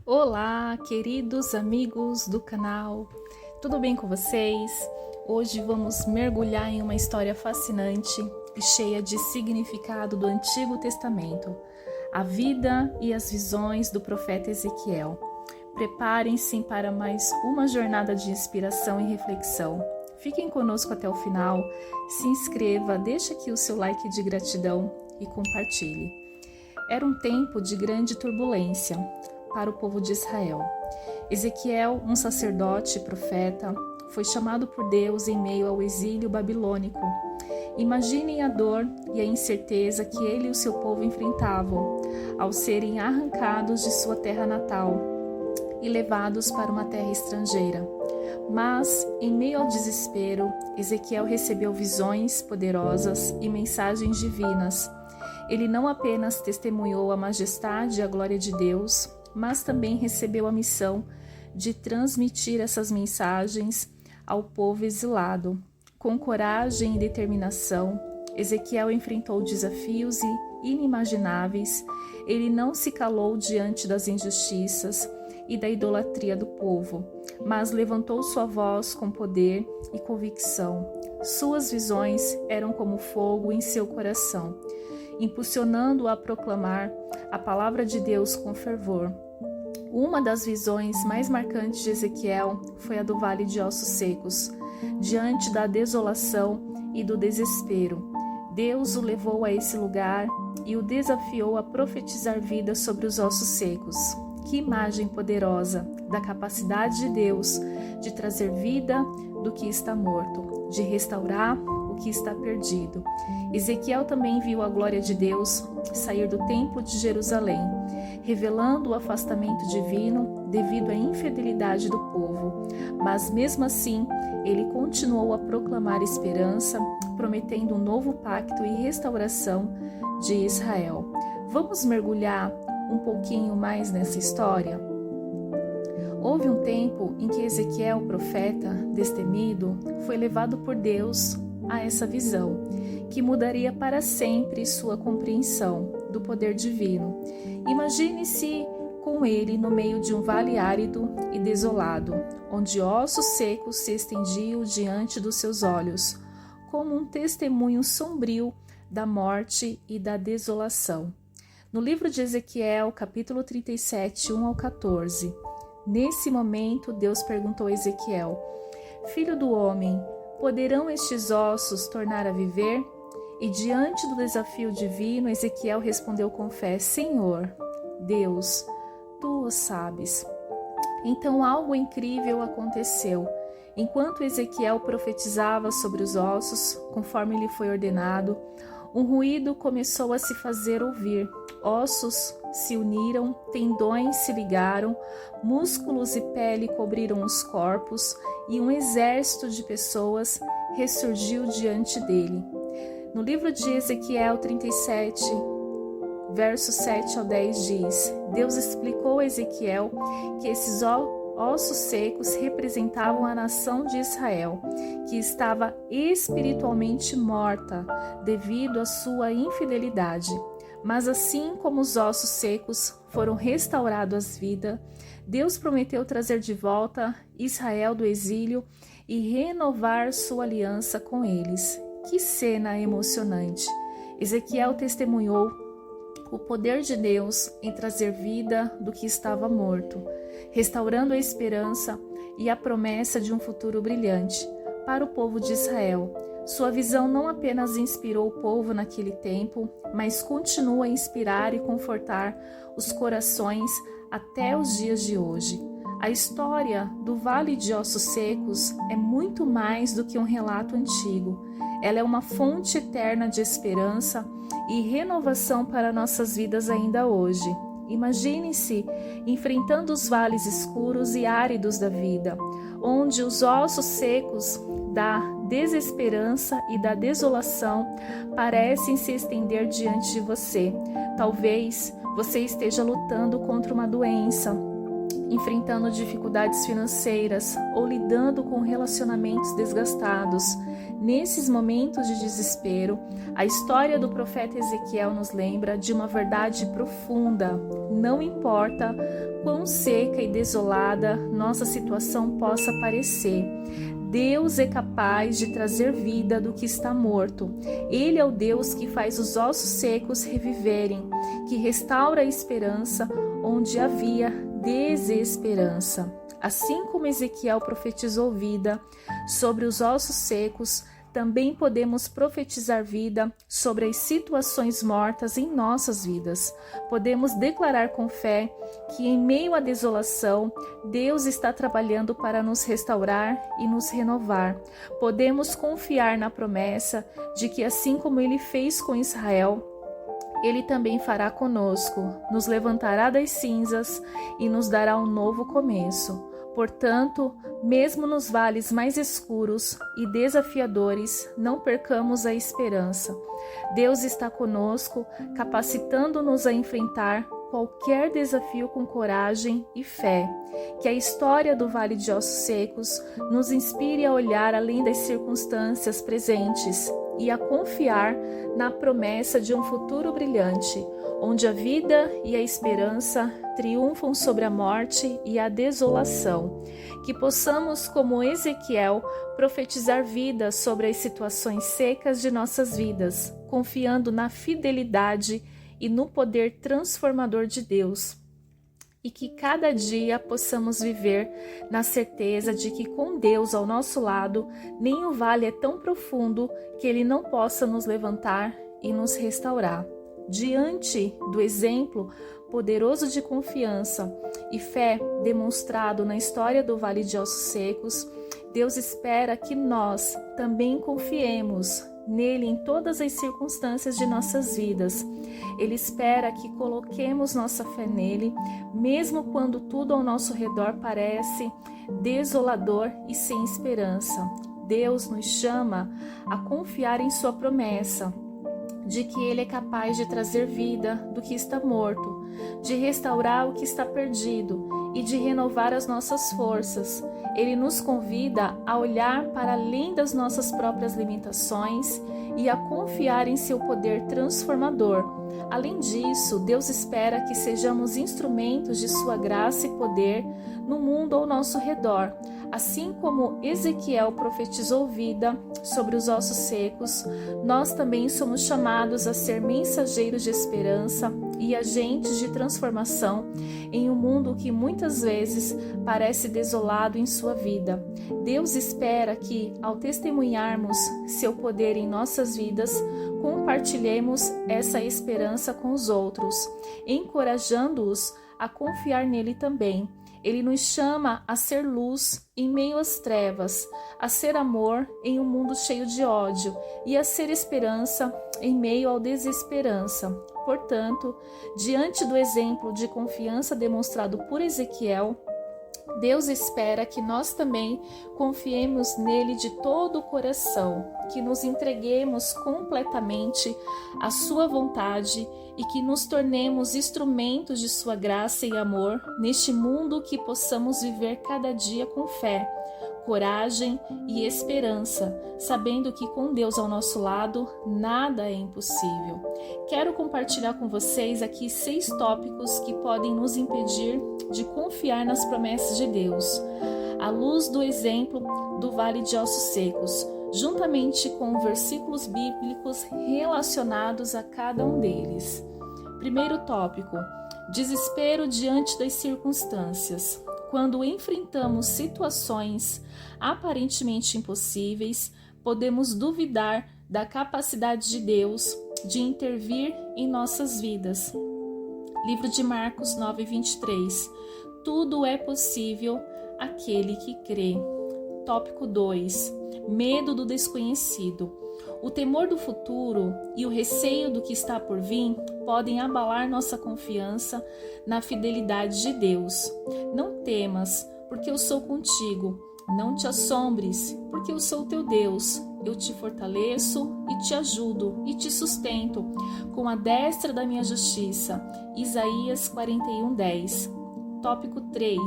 Olá, queridos amigos do canal, tudo bem com vocês? Hoje vamos mergulhar em uma história fascinante e cheia de significado do Antigo Testamento, a vida e as visões do profeta Ezequiel. Preparem-se para mais uma jornada de inspiração e reflexão. Fiquem conosco até o final, se inscreva, deixe aqui o seu like de gratidão e compartilhe. Era um tempo de grande turbulência para o povo de Israel. Ezequiel, um sacerdote e profeta, foi chamado por Deus em meio ao exílio babilônico. Imaginem a dor e a incerteza que ele e o seu povo enfrentavam ao serem arrancados de sua terra natal e levados para uma terra estrangeira. Mas, em meio ao desespero, Ezequiel recebeu visões poderosas e mensagens divinas. Ele não apenas testemunhou a majestade e a glória de Deus, mas também recebeu a missão de transmitir essas mensagens ao povo exilado. Com coragem e determinação, Ezequiel enfrentou desafios inimagináveis. Ele não se calou diante das injustiças e da idolatria do povo, mas levantou sua voz com poder e convicção. Suas visões eram como fogo em seu coração, impulsionando-o a proclamar a palavra de Deus com fervor. Uma das visões mais marcantes de Ezequiel foi a do Vale de Ossos Secos. Diante da desolação e do desespero, Deus o levou a esse lugar e o desafiou a profetizar vida sobre os ossos secos. Que imagem poderosa da capacidade de Deus de trazer vida do que está morto, de restaurar o que está perdido. Ezequiel também viu a glória de Deus sair do templo de Jerusalém, revelando o afastamento divino devido à infidelidade do povo. Mas mesmo assim, ele continuou a proclamar esperança, prometendo um novo pacto e restauração de Israel. Vamos mergulhar um pouquinho mais nessa história? Houve um tempo em que Ezequiel, profeta destemido, foi levado por Deus a essa visão, que mudaria para sempre sua compreensão do poder divino. Imagine-se com ele no meio de um vale árido e desolado, onde ossos secos se estendiam diante dos seus olhos, como um testemunho sombrio da morte e da desolação. No livro de Ezequiel, capítulo 37, 1 ao 14, nesse momento Deus perguntou a Ezequiel: Filho do homem, poderão estes ossos tornar a viver? E diante do desafio divino, Ezequiel respondeu com fé: Senhor, Deus, tu o sabes. Então algo incrível aconteceu. Enquanto Ezequiel profetizava sobre os ossos, conforme lhe foi ordenado, um ruído começou a se fazer ouvir. Ossos se uniram, tendões se ligaram, músculos e pele cobriram os corpos, e um exército de pessoas ressurgiu diante dele. No livro de Ezequiel 37, versos 7 ao 10 diz: Deus explicou a Ezequiel que esses ossos secos representavam a nação de Israel, que estava espiritualmente morta devido à sua infidelidade. Mas assim como os ossos secos foram restaurados à vida, Deus prometeu trazer de volta Israel do exílio e renovar sua aliança com eles. Que cena emocionante! Ezequiel testemunhou o poder de Deus em trazer vida do que estava morto, restaurando a esperança e a promessa de um futuro brilhante para o povo de Israel. Sua visão não apenas inspirou o povo naquele tempo, mas continua a inspirar e confortar os corações até os dias de hoje. A história do Vale de Ossos Secos é muito mais do que um relato antigo. Ela é uma fonte eterna de esperança e renovação para nossas vidas ainda hoje. Imagine-se enfrentando os vales escuros e áridos da vida, onde os ossos secos da desesperança e da desolação parecem se estender diante de você. Talvez você esteja lutando contra uma doença, enfrentando dificuldades financeiras ou lidando com relacionamentos desgastados. Nesses momentos de desespero, a história do profeta Ezequiel nos lembra de uma verdade profunda. Não importa quão seca e desolada nossa situação possa parecer, Deus é capaz de trazer vida do que está morto. Ele é o Deus que faz os ossos secos reviverem, que restaura a esperança onde havia desesperança. Assim como Ezequiel profetizou vida sobre os ossos secos, também podemos profetizar vida sobre as situações mortas em nossas vidas. Podemos declarar com fé que em meio à desolação, Deus está trabalhando para nos restaurar e nos renovar. Podemos confiar na promessa de que assim como Ele fez com Israel, Ele também fará conosco, nos levantará das cinzas e nos dará um novo começo. Portanto, mesmo nos vales mais escuros e desafiadores, não percamos a esperança. Deus está conosco, capacitando-nos a enfrentar qualquer desafio com coragem e fé. Que a história do Vale de Ossos Secos nos inspire a olhar além das circunstâncias presentes e a confiar na promessa de um futuro brilhante, onde a vida e a esperança triunfam sobre a morte e a desolação. Que possamos, como Ezequiel, profetizar vida sobre as situações secas de nossas vidas, confiando na fidelidade e no poder transformador de Deus. E que cada dia possamos viver na certeza de que com Deus ao nosso lado, nenhum vale é tão profundo que Ele não possa nos levantar e nos restaurar. Diante do exemplo poderoso de confiança e fé demonstrado na história do Vale de Ossos Secos, Deus espera que nós também confiemos nele em todas as circunstâncias de nossas vidas. Ele espera que coloquemos nossa fé nele, mesmo quando tudo ao nosso redor parece desolador e sem esperança. Deus nos chama a confiar em sua promessa, de que Ele é capaz de trazer vida do que está morto, de restaurar o que está perdido e de renovar as nossas forças. Ele nos convida a olhar para além das nossas próprias limitações e a confiar em seu poder transformador. Além disso, Deus espera que sejamos instrumentos de sua graça e poder no mundo ao nosso redor. Assim como Ezequiel profetizou vida sobre os ossos secos, nós também somos chamados a ser mensageiros de esperança e agentes de transformação em um mundo que muitas vezes parece desolado em sua vida. Deus espera que, ao testemunharmos seu poder em nossas vidas, compartilhemos essa esperança com os outros, encorajando-os a confiar nele também. Ele nos chama a ser luz em meio às trevas, a ser amor em um mundo cheio de ódio e a ser esperança em meio à desesperança. Portanto, diante do exemplo de confiança demonstrado por Ezequiel, Deus espera que nós também confiemos nele de todo o coração, que nos entreguemos completamente à sua vontade e que nos tornemos instrumentos de sua graça e amor neste mundo, que possamos viver cada dia com fé, coragem e esperança, sabendo que com Deus ao nosso lado, nada é impossível. Quero compartilhar com vocês aqui 6 tópicos que podem nos impedir de confiar nas promessas de Deus, à luz do exemplo do Vale de Ossos Secos, juntamente com versículos bíblicos relacionados a cada um deles. Primeiro tópico: desespero diante das circunstâncias. Quando enfrentamos situações aparentemente impossíveis, podemos duvidar da capacidade de Deus de intervir em nossas vidas. Livro de Marcos 9:23. Tudo é possível àquele que crê. Tópico 2. Medo do desconhecido. O temor do futuro e o receio do que está por vir podem abalar nossa confiança na fidelidade de Deus. Não temas, porque eu sou contigo. Não te assombres, porque eu sou teu Deus. Eu te fortaleço e te ajudo e te sustento com a destra da minha justiça. Isaías 41:10. Tópico 3.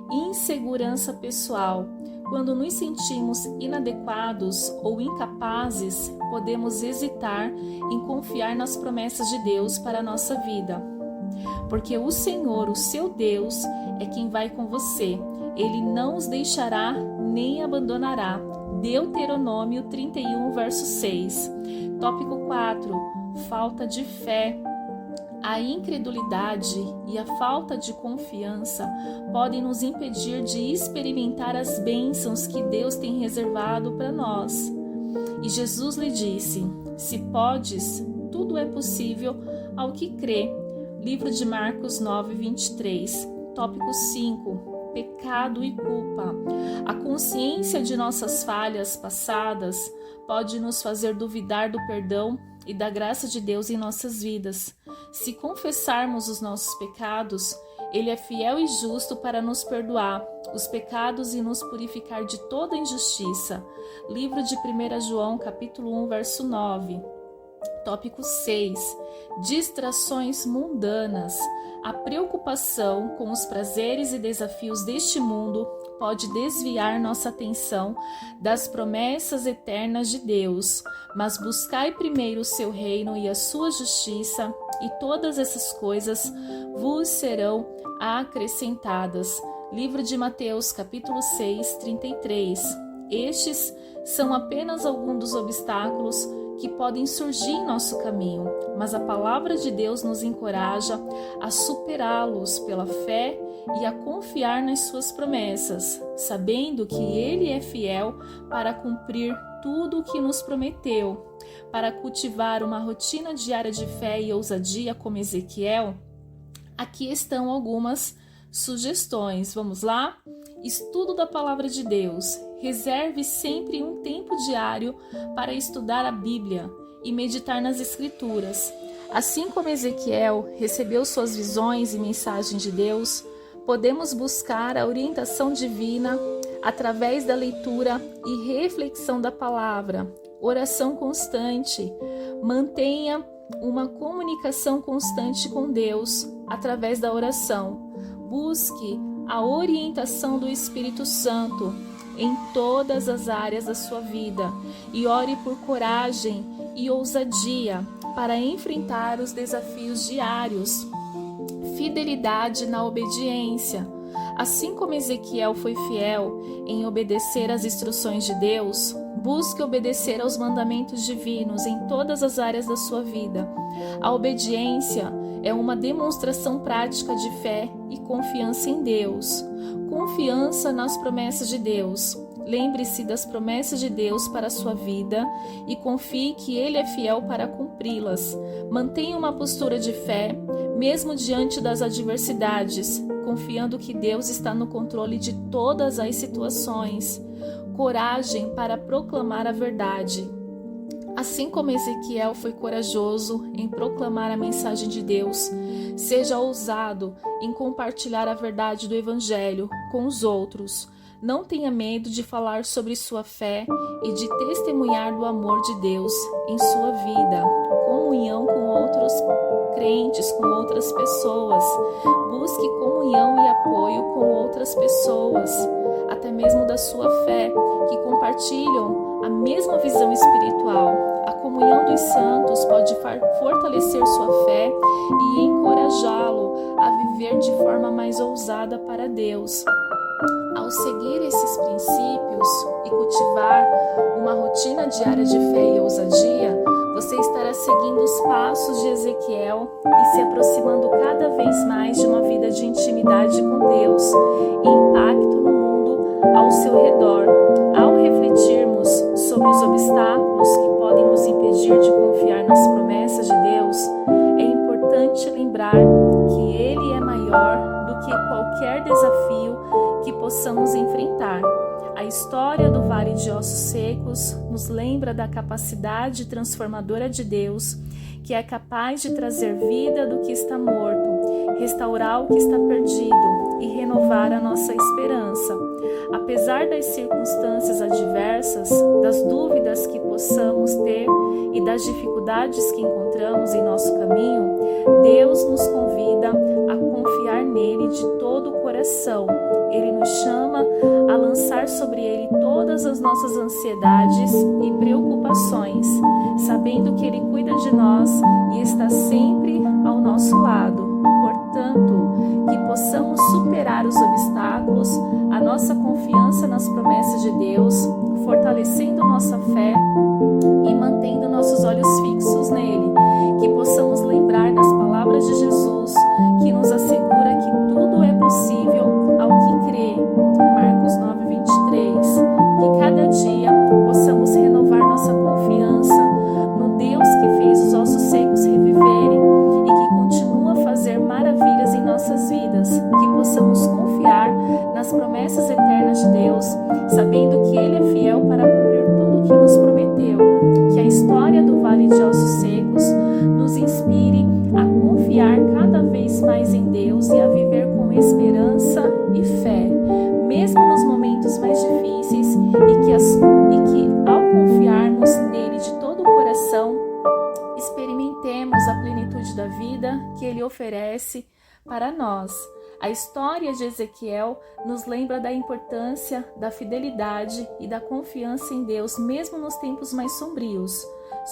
Insegurança pessoal. Quando nos sentimos inadequados ou incapazes, podemos hesitar em confiar nas promessas de Deus para a nossa vida. Porque o Senhor, o seu Deus, é quem vai com você. Ele não os deixará nem abandonará. Deuteronômio 31, verso 6. Tópico 4. Falta de fé. A incredulidade e a falta de confiança podem nos impedir de experimentar as bênçãos que Deus tem reservado para nós. E Jesus lhe disse: se podes, tudo é possível ao que crê. Livro de Marcos 9, 23. Tópico 5. Pecado e culpa. A consciência de nossas falhas passadas pode nos fazer duvidar do perdão e da graça de Deus em nossas vidas. Se confessarmos os nossos pecados, Ele é fiel e justo para nos perdoar os pecados e nos purificar de toda injustiça. Livro de 1 João, capítulo 1, verso 9. Tópico 6. Distrações mundanas. A preocupação com os prazeres e desafios deste mundo pode desviar nossa atenção das promessas eternas de Deus. Mas buscai primeiro o seu reino e a sua justiça, e todas essas coisas vos serão acrescentadas. Livro de Mateus, capítulo 6, 33. Estes são apenas alguns dos obstáculos que podem surgir em nosso caminho, mas a palavra de Deus nos encoraja a superá-los pela fé e a confiar nas suas promessas, sabendo que Ele é fiel para cumprir tudo o que nos prometeu. Para cultivar uma rotina diária de fé e ousadia como Ezequiel, aqui estão algumas sugestões. Vamos lá? Estudo da palavra de Deus. Reserve sempre um tempo diário para estudar a Bíblia e meditar nas Escrituras. Assim como Ezequiel recebeu suas visões e mensagens de Deus, podemos buscar a orientação divina através da leitura e reflexão da palavra. Oração constante. Mantenha uma comunicação constante com Deus através da oração. Busque a orientação do Espírito Santo em todas as áreas da sua vida e ore por coragem e ousadia para enfrentar os desafios diários. Fidelidade na obediência. Assim como Ezequiel foi fiel em obedecer às instruções de Deus, busque obedecer aos mandamentos divinos em todas as áreas da sua vida. A obediência é uma demonstração prática de fé e confiança em Deus. Confiança nas promessas de Deus. Lembre-se das promessas de Deus para a sua vida e confie que Ele é fiel para cumpri-las. Mantenha uma postura de fé, mesmo diante das adversidades, confiando que Deus está no controle de todas as situações. Coragem para proclamar a verdade. Assim como Ezequiel foi corajoso em proclamar a mensagem de Deus, seja ousado em compartilhar a verdade do Evangelho com os outros. Não tenha medo de falar sobre sua fé e de testemunhar do amor de Deus em sua vida. Comunhão com outros crentes, com outras pessoas. Busque comunhão e apoio com outras pessoas, até mesmo da sua fé, que compartilham a mesma visão espiritual. A comunhão dos santos pode fortalecer sua fé e encorajá-lo a viver de forma mais ousada para Deus. Ao seguir esses princípios e cultivar uma rotina diária de fé e ousadia, você estará seguindo os passos de Ezequiel e se aproximando cada vez mais de uma vida de intimidade com Deus e impacto no mundo ao seu redor. Ao refletirmos sobre os obstáculos que podem nos impedir de confiar nas promessas de Deus, é importante lembrar que Ele é maior do que qualquer desafio que possamos enfrentar. A história do Vale de Ossos Secos nos lembra da capacidade transformadora de Deus, que é capaz de trazer vida do que está morto, restaurar o que está perdido e renovar a nossa esperança. Apesar das circunstâncias adversas, das dúvidas que possamos ter e das dificuldades que encontramos em nosso caminho, Deus nos convida a confiar nele. nele de todo o coração. Ele nos chama a lançar sobre ele todas as nossas ansiedades e preocupações, sabendo que ele cuida de nós e está sempre ao nosso lado. Portanto, que possamos superar os obstáculos, a nossa confiança nas promessas de Deus, fortalecendo nossa fé e mantendo nossos olhos fixos nele. Que possamos lembrar das palavras de Jesus, que nos assegura que tudo é possível ao que crê. Marcos 9:23. Que cada dia possamos renovar nossa confiança no Deus que fez os ossos secos reviverem e que continua a fazer maravilhas em nossas vidas. Que possamos confiar nas promessas eternas de Deus, sabendo que Ele é fiel para cumprir tudo o que nos prometeu. Que a história do Vale de Ossos Secos nos inspire a confiar cada vez mais em Deus e a viver com esperança e fé, mesmo nos momentos mais difíceis, e que ao confiarmos nele de todo o coração, experimentemos a plenitude da vida que ele oferece para nós. A história de Ezequiel nos lembra da importância da fidelidade e da confiança em Deus, mesmo nos tempos mais sombrios.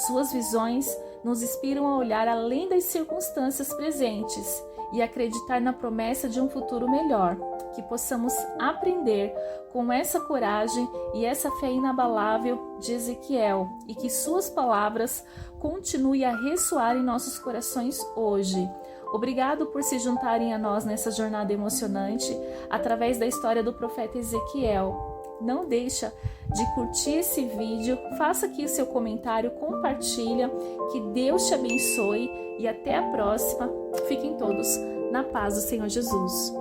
Suas visões nos inspiram a olhar além das circunstâncias presentes e acreditar na promessa de um futuro melhor. Que possamos aprender com essa coragem e essa fé inabalável de Ezequiel e que suas palavras continuem a ressoar em nossos corações hoje. Obrigado por se juntarem a nós nessa jornada emocionante através da história do profeta Ezequiel. Não deixa de curtir esse vídeo, faça aqui o seu comentário, compartilha, que Deus te abençoe e até a próxima. Fiquem todos na paz do Senhor Jesus.